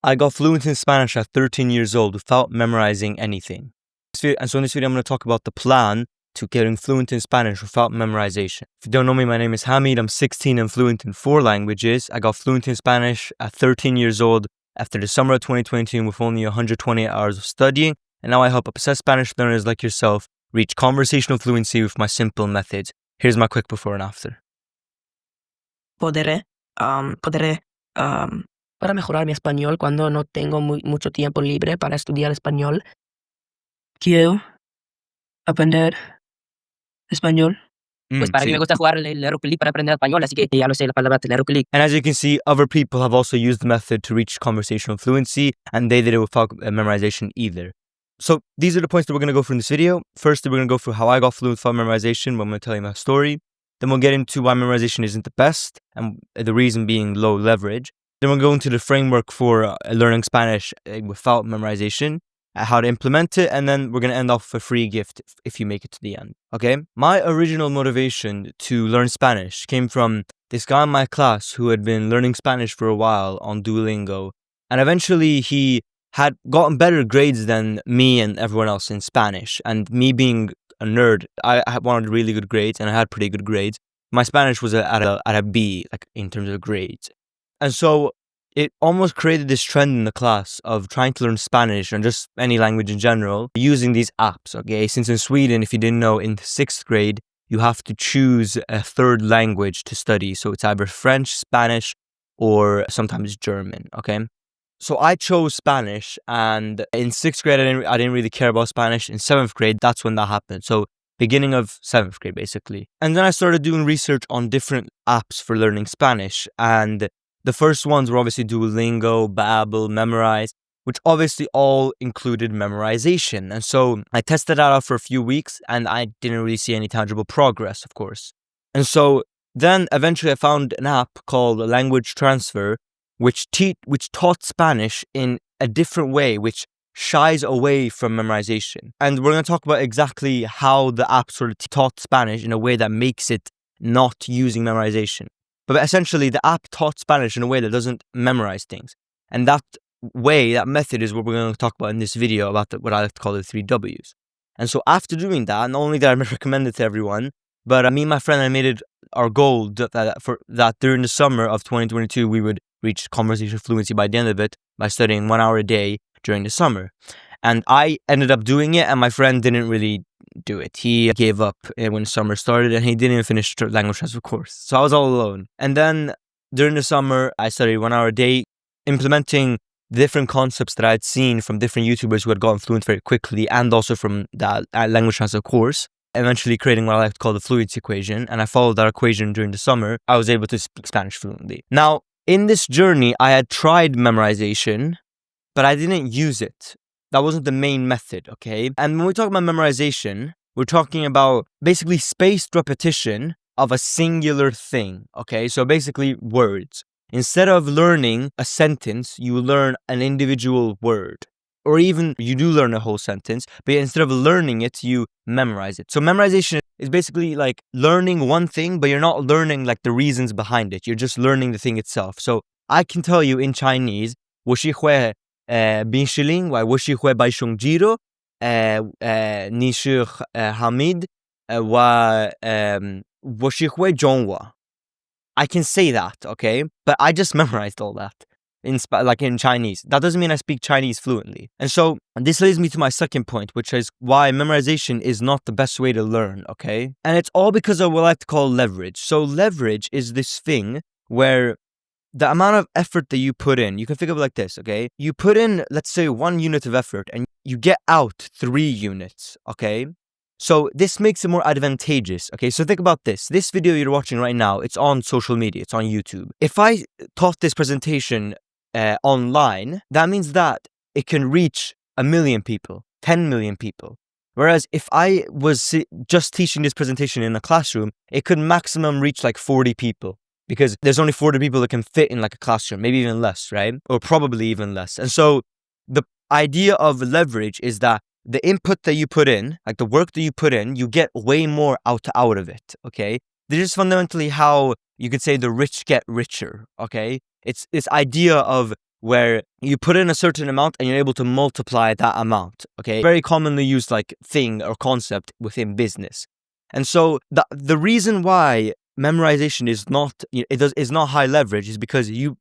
I got fluent in Spanish at 13 years old without memorizing anything. And so in this video, I'm going to talk about the plan to getting fluent in Spanish without memorization. If you don't know me, my name is Hamid. I'm 16 and fluent in 4 languages. I got fluent in Spanish at 13 years old after the summer of 2022 with only 120 hours of studying. And now I help obsessed Spanish learners like yourself reach conversational fluency with my simple methods. Here's my quick before and after. Podré para mejorar mi español cuando no tengo mucho tiempo libre para estudiar español. Quiero aprender español. Pues para mí me gusta jugar el Click para aprender español, así que ya lo sé la palabra Click. And as you can see, other people have also used the method to reach conversational fluency, and they did it without memorization either. So these are the points that we're going to go through in this video. First, we're going to go through how I got fluent without memorization, but I'm going to tell you my story. Then we'll get into why memorization isn't the best, and the reason being low leverage. Then we'll go into the framework for learning Spanish without memorization, how to implement it, and then we're going to end off with a free gift if you make it to the end, okay? My original motivation to learn Spanish came from this guy in my class who had been learning Spanish for a while on Duolingo, and eventually he had gotten better grades than me and everyone else in Spanish, and me being a nerd, I wanted really good grades, and I had pretty good grades. My Spanish was at a B, like in terms of grades. And so it almost created this trend in the class of trying to learn Spanish and just any language in general using these apps, okay? Since in Sweden, if you didn't know, in 6th grade, you have to choose a third language to study. So it's either French, Spanish, or sometimes German, okay? So I chose Spanish, and in 6th grade, I didn't really care about Spanish. In 7th grade, that's when that happened. So beginning of 7th grade, basically. And then I started doing research on different apps for learning Spanish. And the first ones were obviously Duolingo, Babbel, Memrise, which obviously all included memorization. And so I tested that out for a few weeks, and I didn't really see any tangible progress, of course. And so then eventually I found an app called Language Transfer, which taught Spanish in a different way, which shies away from memorization. And we're going to talk about exactly how the app sort of taught Spanish in a way that makes it not using memorization. But essentially, the app taught Spanish in a way that doesn't memorize things. And that method is what we're going to talk about in this video about what I like to call the 3 W's. And so after doing that, not only did I recommend it to everyone, but me and my friend, I made it our goal that during the summer of 2022, we would reach conversational fluency by the end of it by studying 1 hour a day during the summer. And I ended up doing it, and my friend didn't really do it. He gave up when summer started, and he didn't even finish the language transfer course. So I was all alone. And then during the summer, I studied 1 hour a day, implementing different concepts that I had seen from different YouTubers who had gotten fluent very quickly, and also from that language transfer course, eventually creating what I like to call the fluency equation. And I followed that equation during the summer. I was able to speak Spanish fluently. Now, in this journey, I had tried memorization, but I didn't use it. That wasn't the main method, okay? And when we talk about memorization, we're talking about basically spaced repetition of a singular thing, okay? So basically words. Instead of learning a sentence, you learn an individual word. Or even you do learn a whole sentence, but instead of learning it, you memorize it. So memorization is basically like learning one thing, but you're not learning like the reasons behind it. You're just learning the thing itself. So I can tell you in Chinese, 我是会冰淇淋，我是会摆熊肌肉，你是Hamid，我是会中文。I can say that, okay? But I just memorized all that in Chinese. That doesn't mean I speak Chinese fluently. And so this leads me to my second point, which is why memorization is not the best way to learn, okay? And it's all because of what I like to call leverage. So leverage is this thing where the amount of effort that you put in, you can think of it like this, okay? You put in, let's say, 1 unit of effort and you get out 3 units, okay? So this makes it more advantageous, okay? So think about this. This video you're watching right now, it's on social media, it's on YouTube. If I taught this presentation online, that means that it can reach 1 million people, 10 million people. Whereas if I was just teaching this presentation in a classroom, it could maximum reach like 40 people. Because there's only 40 people that can fit in like a classroom, maybe even less, right? Or probably even less. And so the idea of leverage is that the input that you put in, like the work that you put in, you get way more out of it, okay? This is fundamentally how you could say the rich get richer, okay? It's this idea of where you put in a certain amount and you're able to multiply that amount, okay? Very commonly used like thing or concept within business. And so the reason why memorization is not is not high leverage is because you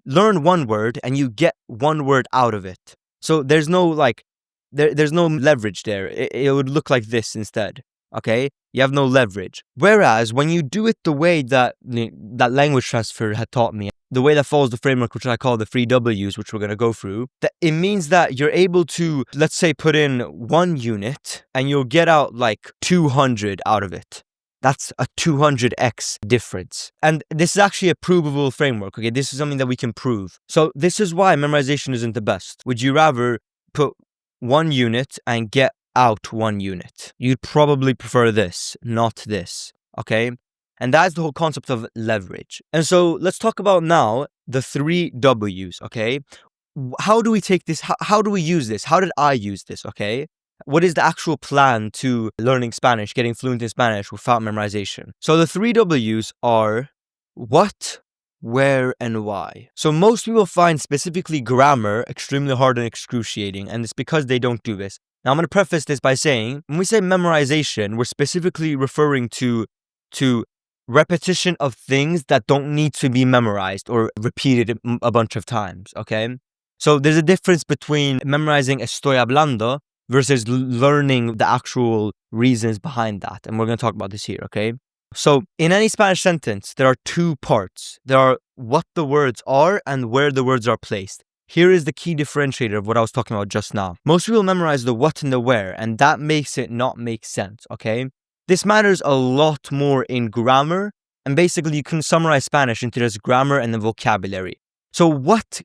learn one word and you get one word out of it. So there's no like there's no leverage there. It would look like this instead. Okay, you have no leverage. Whereas when you do it the way that language transfer had taught me, the way that follows the framework, which I call the 3Ws, which we're going to go through, that it means that you're able to, let's say, put in 1 unit and you'll get out like 200 out of it. That's a 200x difference. And this is actually a provable framework, okay? This is something that we can prove. So this is why memorization isn't the best. Would you rather put 1 unit and get out 1 unit? You'd probably prefer this, not this, okay? And that's the whole concept of leverage. And so let's talk about now the 3 Ws, okay? How do we take this? How do we use this? How did I use this, okay? What is the actual plan to learning Spanish, getting fluent in Spanish without memorization? So the 3 Ws are what, where, and why. So most people find specifically grammar extremely hard and excruciating, and it's because they don't do this. Now I'm going to preface this by saying, when we say memorization, we're specifically referring to repetition of things that don't need to be memorized or repeated a bunch of times, okay? So there's a difference between memorizing estoy hablando versus learning the actual reasons behind that. And we're going to talk about this here, okay? So in any Spanish sentence, there are 2 parts. There are what the words are and where the words are placed. Here is the key differentiator of what I was talking about just now. Most people memorize the what and the where, and that makes it not make sense, okay? This matters a lot more in grammar, and basically you can summarize Spanish into just grammar and then vocabulary. So what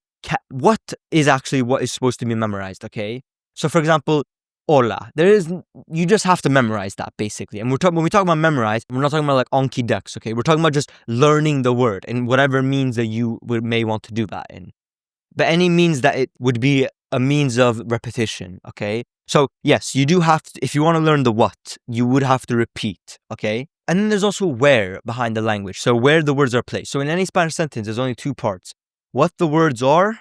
is actually what is supposed to be memorized, okay? So for example, hola. You just have to memorize that basically. And when we talk about memorize, we're not talking about like Anki Dex, okay? We're talking about just learning the word in whatever means that you may want to do that in. But any means that it would be a means of repetition, okay? So yes, you do have to, if you want to learn the what, you would have to repeat, okay? And then there's also where behind the language. So where the words are placed. So in any Spanish sentence, there's only 2 parts. What the words are,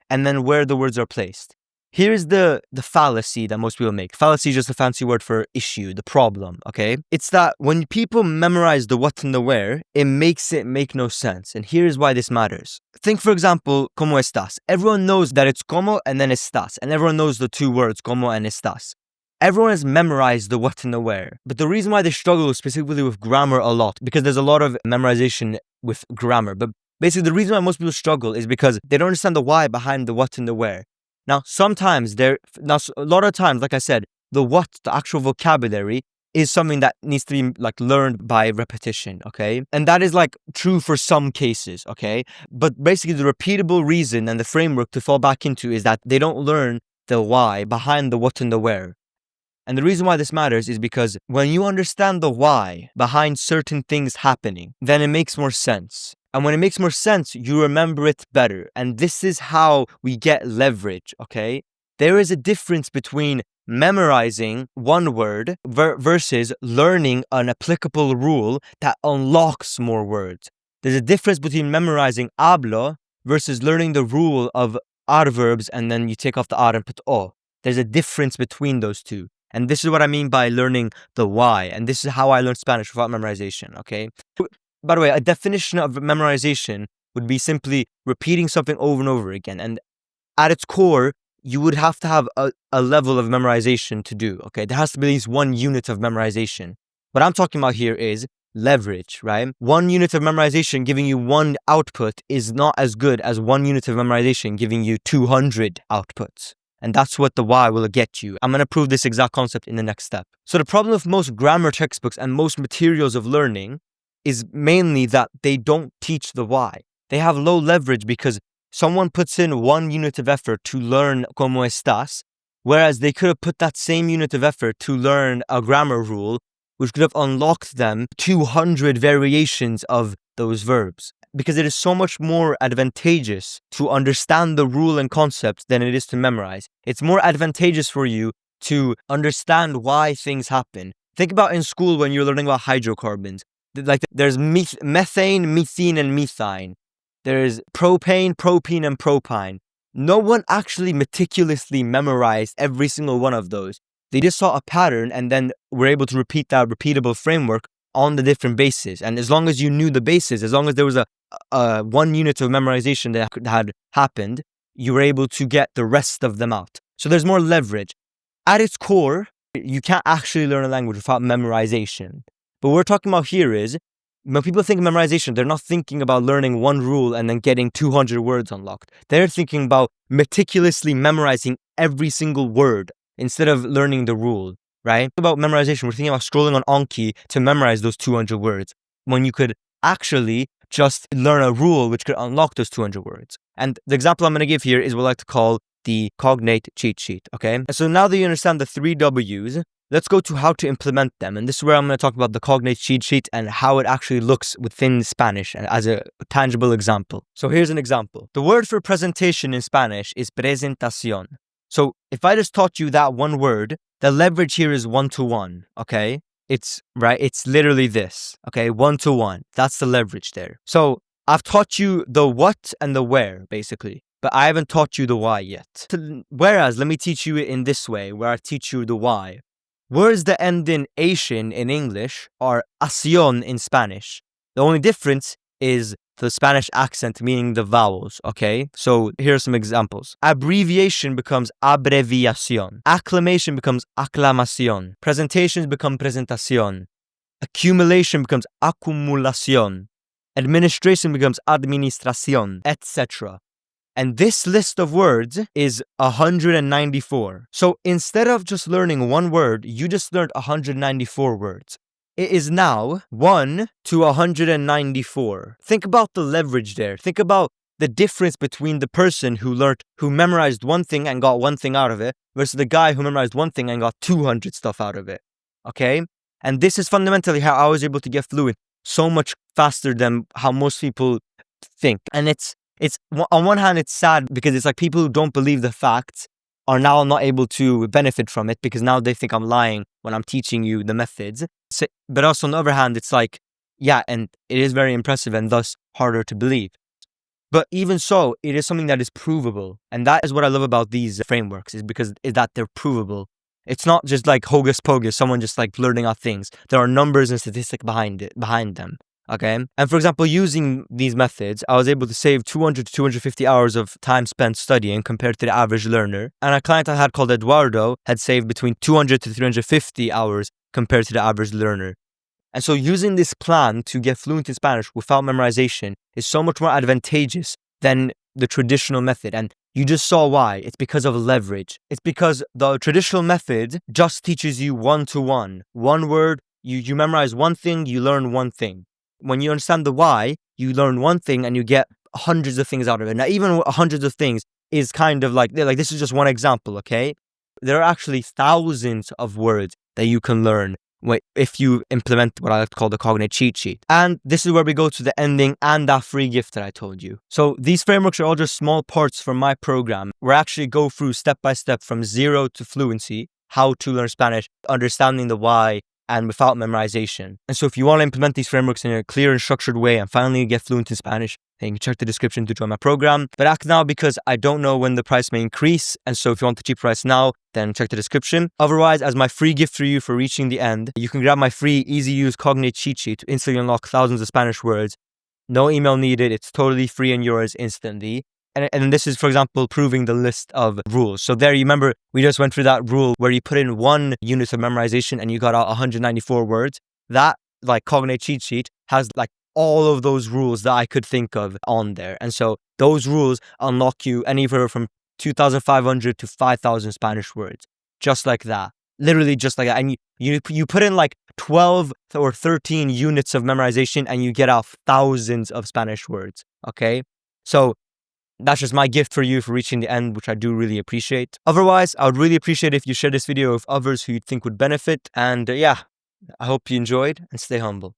and then where the words are placed. Here's the fallacy that most people make. Fallacy is just a fancy word for issue, the problem, okay? It's that when people memorize the what and the where, it makes it make no sense. And here's why this matters. Think, for example, ¿cómo estás? Everyone knows that it's ¿cómo and then estás. And everyone knows the 2 words, ¿cómo and estás. Everyone has memorized the what and the where. But the reason why they struggle specifically with grammar a lot, because there's a lot of memorization with grammar. But basically, the reason why most people struggle is because they don't understand the why behind the what and the where. Now, a lot of times, like I said, the what, the actual vocabulary, is something that needs to be like learned by repetition, okay? And that is like true for some cases, okay? But basically the repeatable reason and the framework to fall back into is that they don't learn the why behind the what and the where. And the reason why this matters is because when you understand the why behind certain things happening, then it makes more sense. And when it makes more sense, you remember it better. And this is how we get leverage, okay? There is a difference between memorizing one word versus learning an applicable rule that unlocks more words. There's a difference between memorizing hablo versus learning the rule of adverbs and then you take off the ad and put o. There's a difference between those two. And this is what I mean by learning the why. And this is how I learned Spanish without memorization, okay? By the way, a definition of memorization would be simply repeating something over and over again. And at its core, you would have to have a level of memorization to do, okay? There has to be at least 1 unit of memorization. What I'm talking about here is leverage, right? 1 unit of memorization giving you 1 output is not as good as 1 unit of memorization giving you 200 outputs. And that's what the why will get you. I'm going to prove this exact concept in the next step. So the problem with most grammar textbooks and most materials of learning is mainly that they don't teach the why. They have low leverage because someone puts in 1 unit of effort to learn ¿cómo estás? Whereas they could have put that same unit of effort to learn a grammar rule, which could have unlocked them 200 variations of those verbs. Because it is so much more advantageous to understand the rule and concept than it is to memorize. It's more advantageous for you to understand why things happen. Think about in school when you're learning about hydrocarbons. Like there's methane, methane, and methane. there's propane, propene, and propine. No one actually meticulously memorized every single one of those. They just saw a pattern and then were able to repeat that repeatable framework on the different bases. And as long as you knew the bases, as long as there was a 1 unit of memorization that had happened, you were able to get the rest of them out. So there's more leverage. At its core, you can't actually learn a language without memorization. But what we're talking about here is, when people think of memorization, they're not thinking about learning one rule and then getting 200 words unlocked. They're thinking about meticulously memorizing every single word instead of learning the rule, right? About memorization, we're thinking about scrolling on Anki to memorize those 200 words, when you could actually just learn a rule which could unlock those 200 words. And the example I'm going to give here is what I like to call the cognate cheat sheet, okay? And so now that you understand the 3 W's, let's go to how to implement them. And this is where I'm going to talk about the cognate cheat sheet and how it actually looks within Spanish as a tangible example. So here's an example. The word for presentation in Spanish is presentación. So if I just taught you that one word, the leverage here is 1-to-1, okay? It's literally this, okay? 1-to-1. That's the leverage there. So I've taught you the what and the where, basically, but I haven't taught you the why yet. Whereas, let me teach you it in this way, where I teach you the why. Words that end in ation in English are acción in Spanish. The only difference is the Spanish accent, meaning the vowels, okay? So here are some examples. Abbreviation becomes abreviación. Acclamation becomes aclamación. Presentations become presentación. Accumulation becomes acumulación. Administration becomes administración, etc. And this list of words is 194. So instead of just learning one word, you just learned 194 words. It is now 1 to 194. Think about the leverage there. Think about the difference between the person who memorized one thing and got one thing out of it versus the guy who memorized one thing and got 200 stuff out of it. Okay? And this is fundamentally how I was able to get fluent so much faster than how most people think. And it's on one hand, it's sad because it's like people who don't believe the facts are now not able to benefit from it because now they think I'm lying when I'm teaching you the methods. But also on the other hand, it's like, yeah, and it is very impressive and thus harder to believe. But even so, it is something that is provable. And that is what I love about these frameworks, is that they're provable. It's not just like hocus pocus, someone just like blurting out things. There are numbers and statistics behind them. Okay. And for example, using these methods, I was able to save 200 to 250 hours of time spent studying compared to the average learner. And a client I had called Eduardo had saved between 200 to 350 hours compared to the average learner. And so using this plan to get fluent in Spanish without memorization is so much more advantageous than the traditional method. And you just saw why. It's because of leverage. It's because the traditional method just teaches you 1-to-1. One word, you memorize one thing, you learn one thing. When you understand the why, you learn one thing and you get hundreds of things out of it. Now, even hundreds of things is kind of like this is just one example, okay? There are actually thousands of words that you can learn if you implement what I like to call the cognate cheat sheet. And this is where we go to the ending and that free gift that I told you. So these frameworks are all just small parts from my program where I actually go through step by step from 0 to fluency, how to learn Spanish, understanding the why, and without memorization. And so if you want to implement these frameworks in a clear and structured way and finally get fluent in Spanish, then you can check the description to join my program. But act now because I don't know when the price may increase. And so if you want the cheap price now, then check the description. Otherwise, as my free gift for you for reaching the end, you can grab my free easy use cognate cheat sheet to instantly unlock thousands of Spanish words. No email needed. It's totally free and yours instantly. And this is, for example, proving the list of rules. So there, you remember, we just went through that rule where you put in 1 unit of memorization and you got out 194 words. That, like, cognate cheat sheet has, like, all of those rules that I could think of on there. And so those rules unlock you anywhere from 2,500 to 5,000 Spanish words. Just like that. Literally just like that. And you put in, like, 12 or 13 units of memorization and you get out thousands of Spanish words. Okay? So that's just my gift for you for reaching the end, which I do really appreciate. Otherwise, I would really appreciate if you share this video with others who you think would benefit. And yeah, I hope you enjoyed and stay humble.